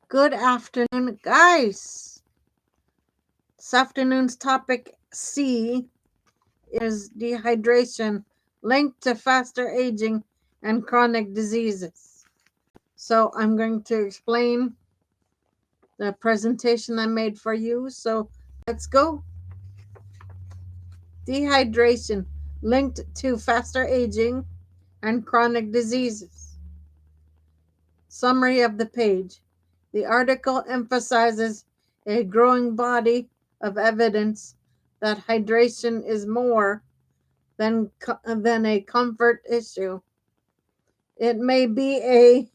Good afternoon, guys. This afternoon's topic C is dehydration linked to faster aging and chronic diseases. So I'm going to explain the presentation I made for you. So let's go. Dehydration linked to faster aging and chronic diseases. Summary of the page. The article emphasizes a growing body of evidence that hydration is more than a comfort issue. It may be a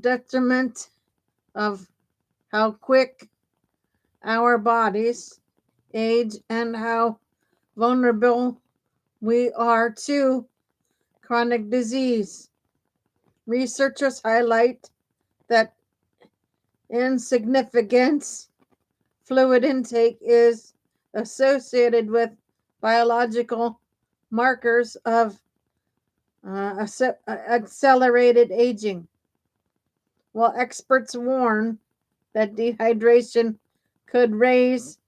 detriment of how quick our bodies age and how vulnerable we are to chronic disease. Researchers highlight that insignificant fluid intake is associated with biological markers of accelerated aging, while experts warn that dehydration could raise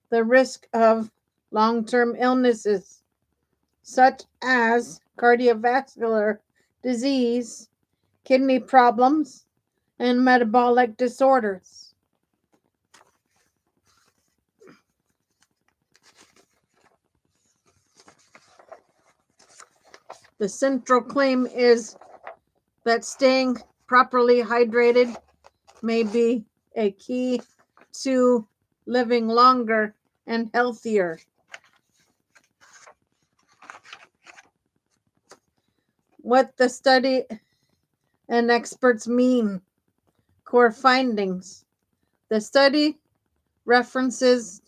the risk of long-term illnesses such as cardiovascular disease, kidney problems, and metabolic disorders. The central claim is that staying properly hydrated may be a key to living longer and healthier. What the study and experts mean. Core findings. The study referenced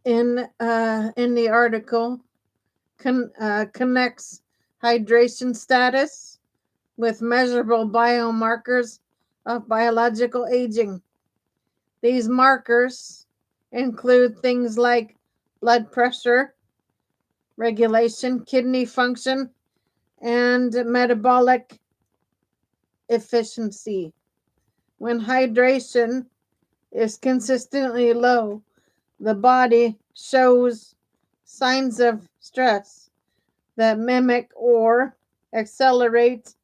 in the article connects hydration status with measurable biomarkers of biological aging. These markers include things like blood pressure regulation, kidney function, and metabolic efficiency. When hydration is consistently low, the body shows signs of stress that mimic or accelerate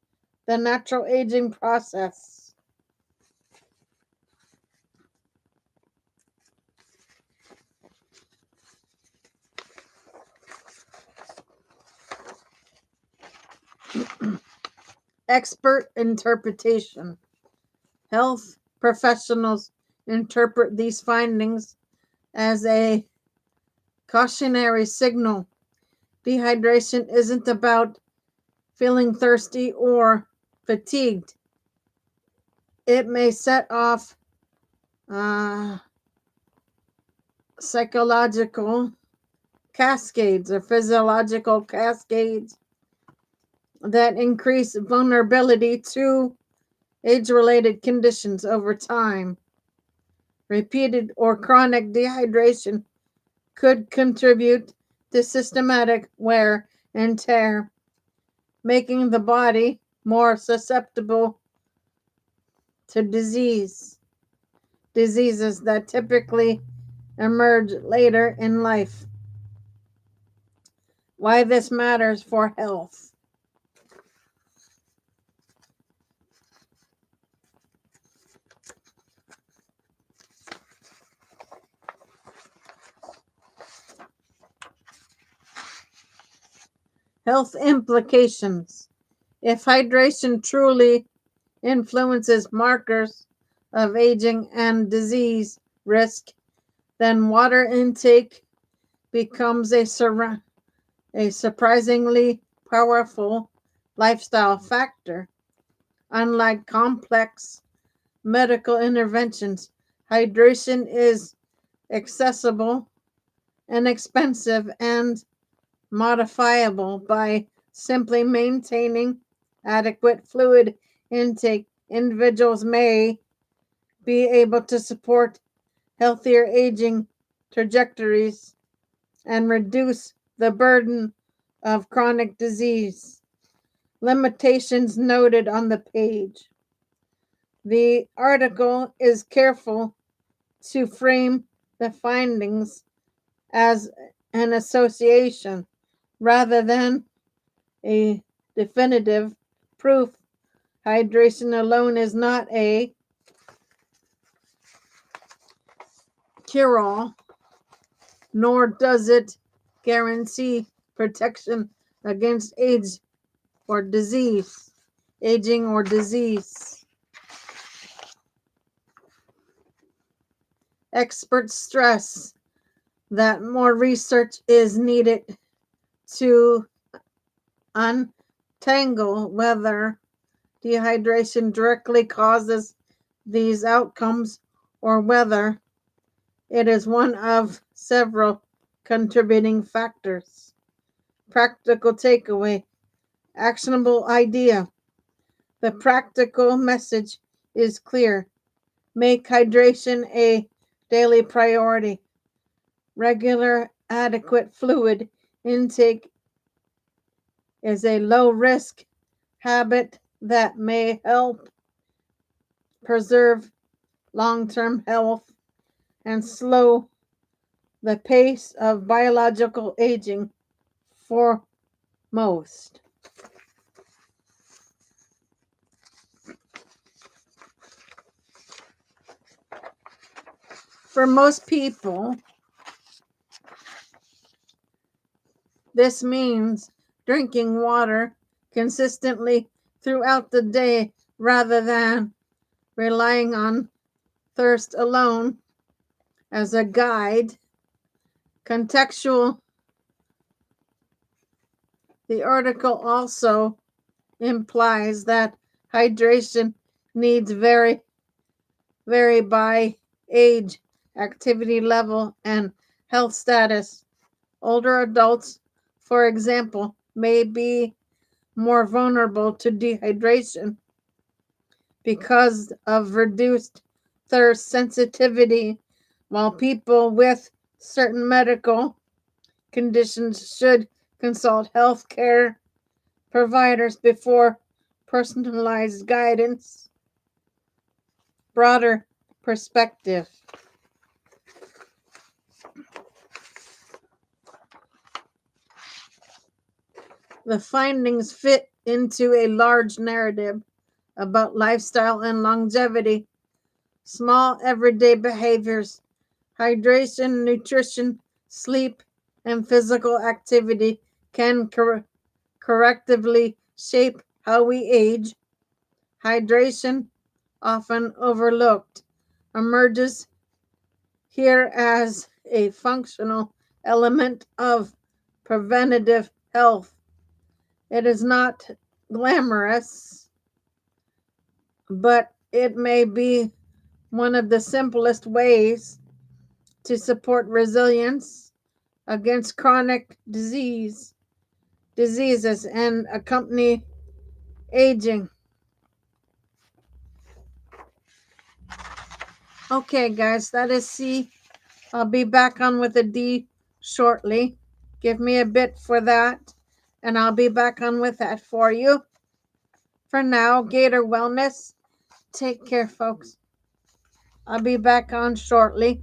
the natural aging process. Expert interpretation. Health professionals interpret these findings as a cautionary signal. Dehydration isn't about feeling thirsty or fatigued. It may set off psychological cascades or physiological cascades that increase vulnerability to age-related conditions over time. Repeated or chronic dehydration could contribute to systematic wear and tear, making the body more susceptible to diseases that typically emerge later in life. Why this matters for health. Health implications. If hydration truly influences markers of aging and disease risk, then water intake becomes a surprisingly powerful lifestyle factor. Unlike complex medical interventions, hydration is accessible, inexpensive, and modifiable by simply maintaining adequate fluid intake. Individuals may be able to support healthier aging trajectories and reduce the burden of chronic disease. Limitations noted on the page. The article is careful to frame the findings as an association rather than a definitive proof. Hydration alone is not a cure-all, nor does it guarantee protection against aging or disease. Experts stress that more research is needed to untangle whether dehydration directly causes these outcomes or whether it is one of several contributing factors. Practical takeaway, actionable idea. The practical message is clear. Make hydration a daily priority. Regular, adequate fluid intake is a low risk habit that may help preserve long term health and slow the pace of biological aging for most. For most people, this means drinking water consistently throughout the day rather than relying on thirst alone as a guide. Contextual. The article also implies that hydration needs vary by age, activity level, and health status. Older adults, for example, may be more vulnerable to dehydration because of reduced thirst sensitivity, while people with certain medical conditions should consult healthcare providers before personalized guidance. Broader perspective. The findings fit into a large narrative about lifestyle and longevity. Small everyday behaviors, hydration, nutrition, sleep, and physical activity can correctively shape how we age. Hydration, often overlooked, emerges here as a functional element of preventative health. It is not glamorous, but it may be one of the simplest ways to support resilience against chronic diseases and accompany aging. Okay, guys, that is C. I'll be back on with a D shortly. Give me a bit for that, and I'll be back on with that for you. For now, Gator Wellness. Take care, folks. I'll be back on shortly.